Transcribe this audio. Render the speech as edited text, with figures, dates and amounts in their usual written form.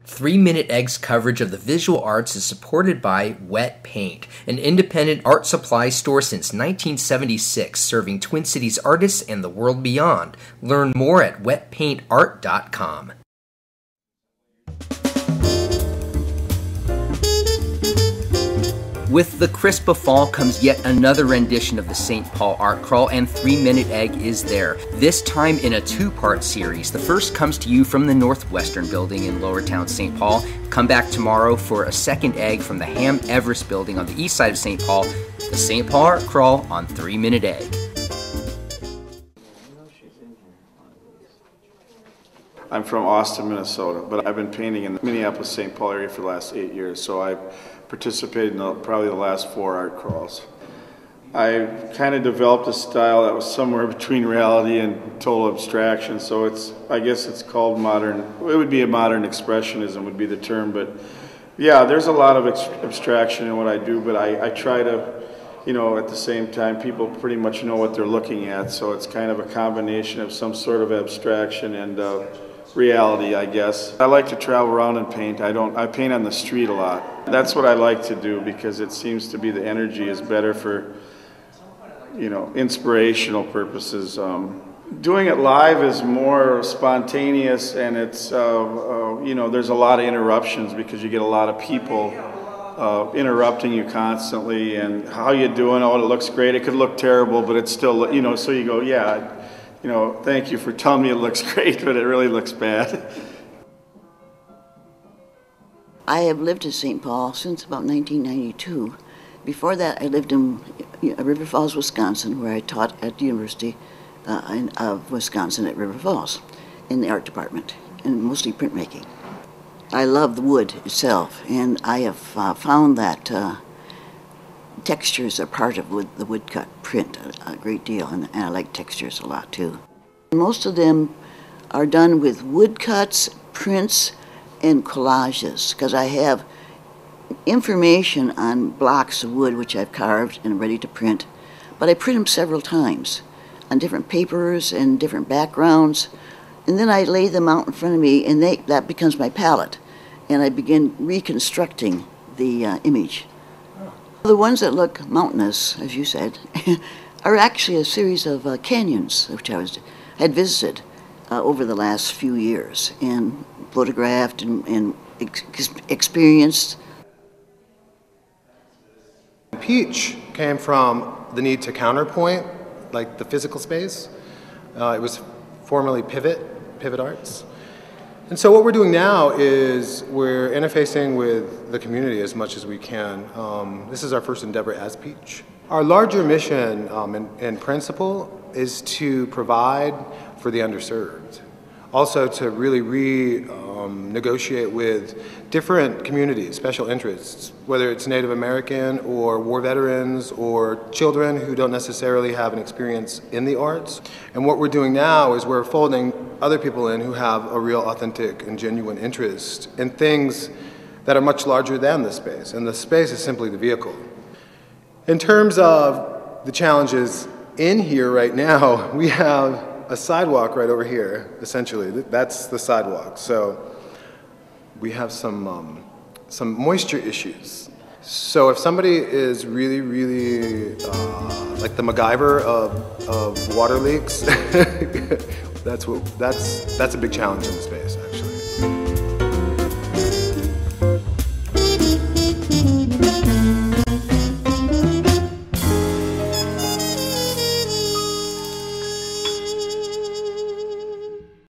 3 Minute Egg's coverage of the visual arts is supported by Wet Paint, an independent art supply store since 1976, serving Twin Cities artists and the world beyond. Learn more at wetpaintart.com. With the crisp of fall comes yet another rendition of the St. Paul Art Crawl, and 3 Minute Egg is there. This time in a two-part series. The first comes to you from the Northwestern Building in Lowertown, St. Paul. Come back tomorrow for a second egg from the Ham Everest Building on the east side of St. Paul. The St. Paul Art Crawl on 3 Minute Egg. I'm from Austin, Minnesota, but I've been painting in the Minneapolis-St. Paul area for the last 8 years, so I've participated in probably the last 4 art crawls. I kind of developed a style that was somewhere between reality and total abstraction, so I guess it's called modern, it would be a modern expressionism would be the term, but yeah, there's a lot of abstraction in what I do, but I try to, at the same time, people pretty much know what they're looking at, so it's kind of a combination of some sort of abstraction and reality, I guess. I like to travel around and paint. I paint on the street a lot. That's what I like to do because it seems to be the energy is better for, inspirational purposes. Doing it live is more spontaneous, and it's, there's a lot of interruptions because you get a lot of people interrupting you constantly, and how you doing? Oh, it looks great. It could look terrible, but it's still, so you go, yeah, thank you for telling me it looks great, but it really looks bad. I have lived in St. Paul since about 1992. Before that, I lived in River Falls, Wisconsin, where I taught at the University of Wisconsin at River Falls in the art department, and mostly printmaking. I love the wood itself, and I have found that textures are part of the woodcut print a great deal, and I like textures a lot too. Most of them are done with woodcuts, prints, and collages, because I have information on blocks of wood which I've carved and ready to print, but I print them several times on different papers and different backgrounds, and then I lay them out in front of me, and that becomes my palette, and I begin reconstructing the image. The ones that look mountainous, as you said, are actually a series of canyons which I had visited over the last few years and photographed and experienced. Peach came from the need to counterpoint, like the physical space. It was formerly Pivot Arts. And so what we're doing now is we're interfacing with the community as much as we can. This is our first endeavor as Peach. Our larger mission and principle is to provide for the underserved. Also to really negotiate with different communities, special interests, whether it's Native American or war veterans or children who don't necessarily have an experience in the arts. And what we're doing now is we're folding other people in who have a real authentic and genuine interest in things that are much larger than the space, and the space is simply the vehicle. In terms of the challenges in here right now, we have a sidewalk right over here, essentially. That's the sidewalk. So we have some moisture issues. So if somebody is really, really like the MacGyver of water leaks, that's a big challenge in the space, actually.